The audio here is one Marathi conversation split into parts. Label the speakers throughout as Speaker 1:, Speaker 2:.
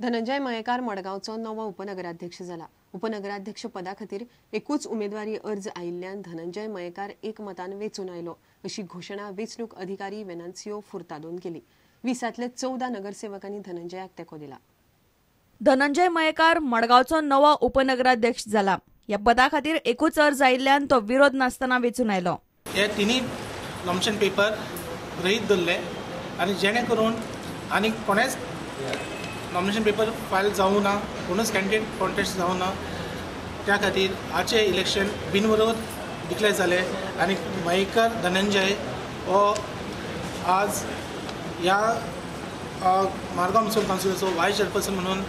Speaker 1: धनंजय मयेकार मडगावचो नवो उपनगराध्यक्ष जाला। उपनगराध्यक्ष पदा खातीर एकूच उमेदवारी अर्ज आयिल्ल्यान धनंजय मयेकार एकमतान वेंचून आयलो अशी घोशणा वेंचणूक अधिकारी वेनान्सियो फुर्तादोन केली। 20तले 14 नगरसेवकांनी धनंजयाक तेंको दिला।
Speaker 2: धनंजय मयेकार मडगावचो नवो उपनगराध्यक्ष जाला। ह्या पदा खातीर एकूच अर्ज आयिल्ल्यान तो विरोध नासतना वेंचून आयलो।
Speaker 3: हे तिनी नॉमिनेशन पेपर रहीत दवरले आनी जेणे करून आनी कोणेच नॉमिनेशन पेपर फायल जावं ना, कोणूच कॅन्डिडेट कॉन्टेस्ट जावं ना। त्या खातीर आजचे इलेक्शन बिनविरोध डिक्लेअर जाले आनी मयेकार धनंजय हो आज ह्या मडगांव म्युनिसिपल काउन्सिलाचो वायस चेअरपर्सन म्हणून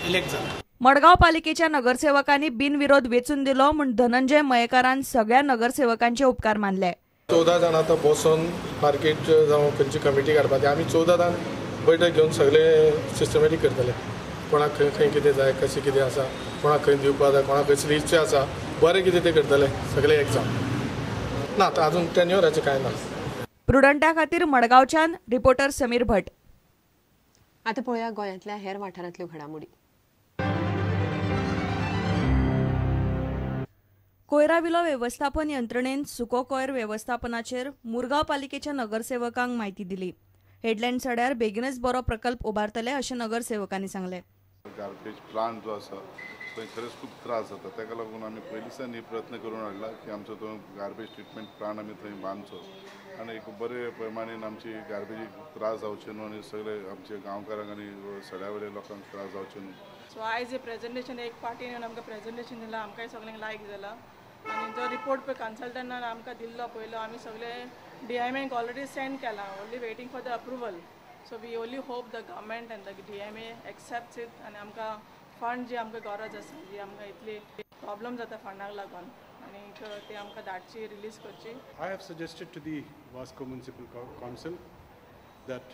Speaker 3: इलेक्ट जाला।
Speaker 2: मडगांव पालिकेच्या नगरसेवकांनी बिनविरोध वेचून दिलो म्हूण धनंजय मयेकारान सगळ्या नगरसेवकांचे उपकार मानले।
Speaker 4: 14 जाण आतां बसून मार्केट जावं खंयची कमिटी काडपाची, आमी 14 जाण बैठक घेवन सगळे सिस्टमॅटीक करतले। कोणाक खंय खंय कितें जाय, कशें कितें आसा, कोणाक खंय दिवपा जाय, कोणाक कसली इच्छा आसा, बरें कितें ते करतले सगळे एग्जाम ना। अजून टेन्युअराचें कांय ना।
Speaker 2: प्रुडंटा खातीर मडगांवच्यान रिपोर्टर समीर भट।
Speaker 1: आता पळोवया गोंयांतल्या हेर वाठारांतल्यो घडामोडी।
Speaker 2: कोयरा विलो वेवस्थापन यंत्रणेन सुको कोयर वेवस्थापनाचेर मुरगांव पालिकेच्या नगरसेवकांक म्हायती दिली। हेडलँड सड्यार बेगीनच बरो प्रकल्प उबारतले अशें नगरसेवकांनी सांगले।
Speaker 5: गार्बेज प्लांट जो आसा थंय खरेंच खूब त्रास जाता, ताका लागून आमी पयलींच्यान ही प्रयत्न करून हाडला की आमचो तो गार्बेज ट्रिटमेंट प्लांट आमी थंय बांदचो आनी एक बरे पैमानेन आमची गार्बेजीक त्रास जावचे न्हू आनी सगळे आमच्या गांवकारांक आनी सड्या वयल्या लोकांक त्रास जावचे न्हू।
Speaker 6: सो आयज हे प्रेजेंटेशन एक पार्टीन येवन आमकां प्रेजेंटेशन दिलां, आमकांय सगळ्यांक लायक जाला आनी जो रिपोर्ट पळय कन्सल्टंटान आमकां दिल्लो पयलो आमी सगळे DMAक ऑलरेडी सेंड केला, only waiting for the approval. So we only hope the government and the DMA accepts it आनी आमकां फंड जी आमकां गरज आसा, जी आमकां इतली प्रॉब्लम जाता फंडाक लागून आनी ते आमकां धाडची रिलीज करची।
Speaker 7: I have suggested to the Vasco Municipal Council that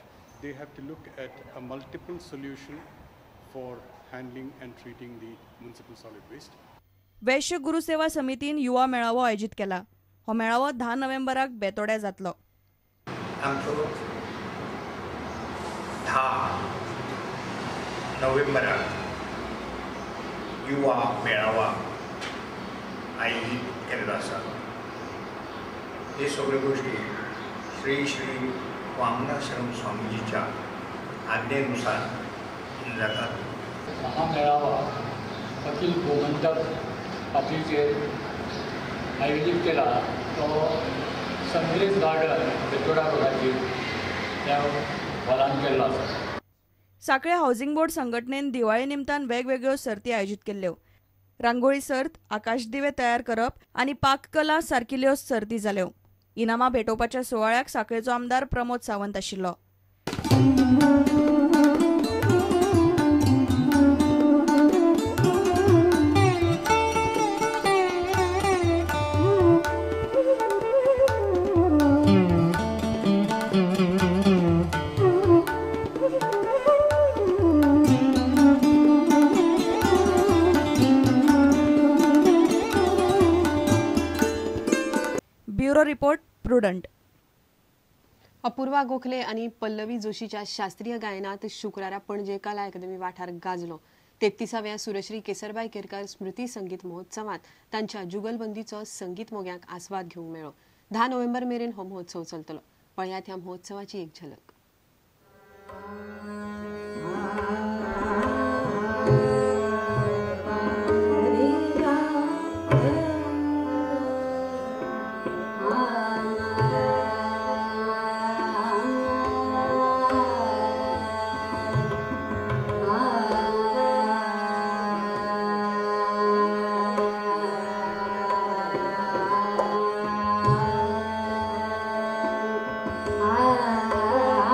Speaker 7: they have to look at a multiple solution for handling and treating the municipal solid waste.
Speaker 2: वैश्य गुरुसेवा समितीन युवा मेळावो आयोजित केला। हो मेळावो 10 नोव्हेंबराक बेतोड्या जातलो।
Speaker 8: आमचो 10 नोव्हेंबराक युवा मेळावा आयोजित केल्लो आसा। हे सगळे गोष्टी श्री श्री वामनाश्रम स्वामीजीच्या आज्ञेनुसार जातात।
Speaker 9: हा मेळावा अखिल गोमंतक पातळीचेर आयोजीत केला। तो सनलेस गार्डन बेतोडा रोडाचेर त्या हॉलांत केल्लो आसा।
Speaker 2: सांखळे हावसिंग बोर्ड संघटनेन दिवाळे निमतान वेगवेगळ्यो सर्ती आयोजीत केल्ल्यो। रांगोळी सर्त, आकाश दिवे तयार करप आनी पाककला सारकिल्ल्यो सर्ती जाल्यो। इनामां भेटोवपाच्या सुवाळ्याक सांखळेचो आमदार प्रमोद सावंत आशिल्लो। Bureau report Prudent.
Speaker 1: Apurva Gokhale आणि पल्लवी जोशीच्या शास्त्रीय गायनात शुक्रारा पणजे कला अकादमी वाठार गाजलो। 33व्या सुरश्री केसरबाई केरकार स्मृती संगीत महोत्सवात तांच्या जुगलबंदीचो संगीत मोग्यांक आस्वाद घेवंक मेळ्ळो। 10 नोव्हेंबर मेरेन हो महोत्सव चलतलो। पळयात ह्या महोत्सवाची एक झलक।
Speaker 10: Ah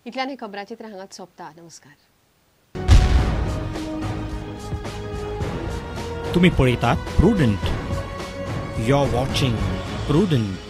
Speaker 1: इतल्यान हे खबराचित्र हांगाच सोंपता. नमस्कार.
Speaker 10: तुम्ही पळयतात Prudent. You are watching prudent.